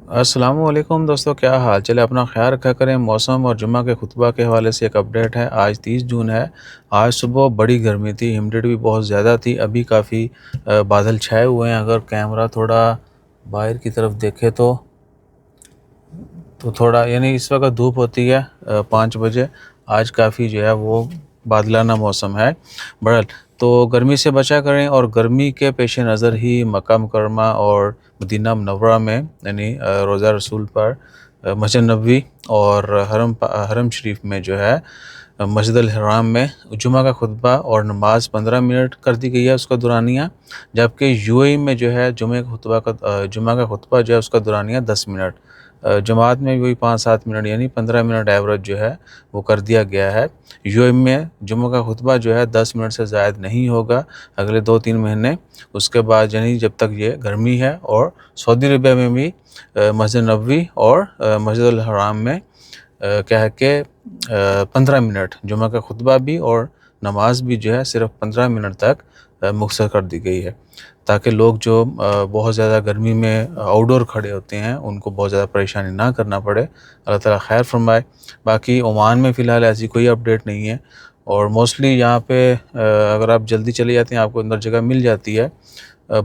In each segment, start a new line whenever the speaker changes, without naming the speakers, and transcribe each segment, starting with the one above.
السلام علیکم دوستو، کیا حال چلے؟ اپنا خیال رکھا کریں۔ موسم اور جمعہ کے خطبہ کے حوالے سے ایک اپڈیٹ ہے۔ آج 30 جون ہے۔ آج صبح بڑی گرمی تھی، ہیومیڈیٹی بھی بہت زیادہ تھی۔ ابھی کافی بادل چھائے ہوئے ہیں۔ اگر کیمرہ تھوڑا باہر کی طرف دیکھے تو تھوڑا یعنی اس وقت دھوپ ہوتی ہے 5 بجے۔ آج کافی جو ہے وہ بادلانہ موسم ہے۔ بہرحال تو گرمی سے بچا کریں، اور گرمی کے پیش نظر ہی مکہ مکرمہ اور مدینہ منورہ میں یعنی روضہ رسول پر مسجد نبوی اور حرم شریف میں جو ہے مسجد الحرام میں جمعہ کا خطبہ اور نماز 15 منٹ کر دی گئی ہے اس کا دورانیہ، جبکہ یو اے ای میں جو ہے جمعہ کا خطبہ جو ہے اس کا دورانیہ 10 منٹ، جماعت میں بھی وہی 5-7 منٹ یعنی 15 منٹ ایوریج جو ہے وہ کر دیا گیا ہے۔ یو اے ای میں جمعہ کا خطبہ جو ہے 10 منٹ سے زائد نہیں ہوگا اگلے 2-3 مہینے، اس کے بعد یعنی جب تک یہ گرمی ہے۔ اور سعودی عربیہ میں بھی مسجد نبوی اور مسجد الحرام میں کیا ہے کہ 15 منٹ جمعہ کا خطبہ بھی اور نماز بھی جو ہے صرف 15 منٹ تک مختصر کر دی گئی ہے، تاکہ لوگ جو بہت زیادہ گرمی میں آؤٹ ڈور کھڑے ہوتے ہیں ان کو بہت زیادہ پریشانی نہ کرنا پڑے۔ اللہ تعالیٰ خیر فرمائے۔ باقی عمان میں فی الحال ایسی کوئی اپڈیٹ نہیں ہے، اور موسٹلی یہاں پہ اگر آپ جلدی چلے جاتے ہیں آپ کو اندر جگہ مل جاتی ہے۔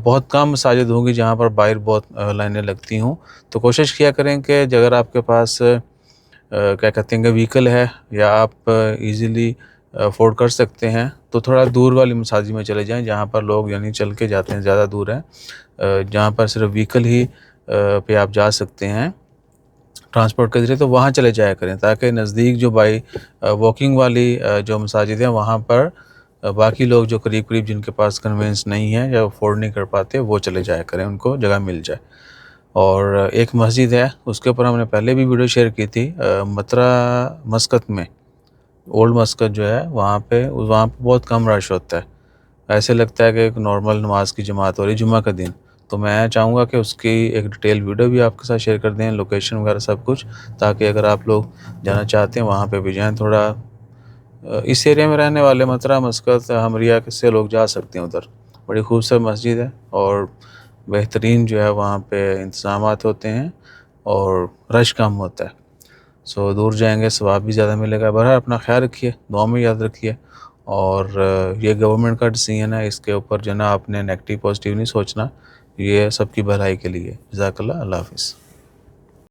بہت کم مساجد ہوں گی جہاں پر باہر بہت لائنیں لگتی ہوں، تو کوشش کیا کریں کہ اگر آپ کے پاس کیا کہتے ہیں کہ وہیکل ہے یا آپ ایزیلی افورڈ کر سکتے ہیں تو تھوڑا دور والی مساجد میں چلے جائیں، جہاں پر لوگ یعنی چل کے جاتے ہیں، زیادہ دور ہیں جہاں پر صرف وہیکل ہی پہ آپ جا سکتے ہیں ٹرانسپورٹ کے ذریعے، تو وہاں چلے جایا کریں، تاکہ نزدیک جو بائی واکنگ والی جو مساجد ہیں وہاں پر باقی لوگ جو قریب جن کے پاس کنوینس نہیں ہے یا افورڈ نہیں کر پاتے وہ چلے جایا کریں، ان کو جگہ مل جائے۔ اور ایک مسجد ہے اس کے اوپر ہم نے پہلے بھی ویڈیو شیئر کی تھی، مترا مسقط میں اولڈ مسقط جو ہے وہاں پہ بہت کم رش ہوتا ہے، ایسے لگتا ہے کہ ایک نارمل نماز کی جماعت ہو رہی جمعہ کا دن۔ تو میں چاہوں گا کہ اس کی ایک ڈیٹیل ویڈیو بھی آپ کے ساتھ شیئر کر دیں، لوکیشن وغیرہ سب کچھ، تاکہ اگر آپ لوگ جانا چاہتے ہیں وہاں پہ بھی جائیں۔ تھوڑا اس ایریا میں رہنے والے مترا مسقط ہمریا سے لوگ جا سکتے ہیں ادھر، بڑی خوبصورت مسجد ہے اور بہترین جو ہے وہاں پہ انتظامات ہوتے ہیں اور رش کم ہوتا ہے، سو دور جائیں گے ثواب بھی زیادہ ملے گا۔ بہرحال اپنا خیال رکھیے، دعا میں یاد رکھیے، اور یہ گورنمنٹ کا ڈیسیژن ہے، اس کے اوپر جو ہے نا آپ نے نیگیٹو پازیٹیو نہیں سوچنا، یہ سب کی بھلائی کے لیے۔ جزاک اللہ، اللہ حافظ۔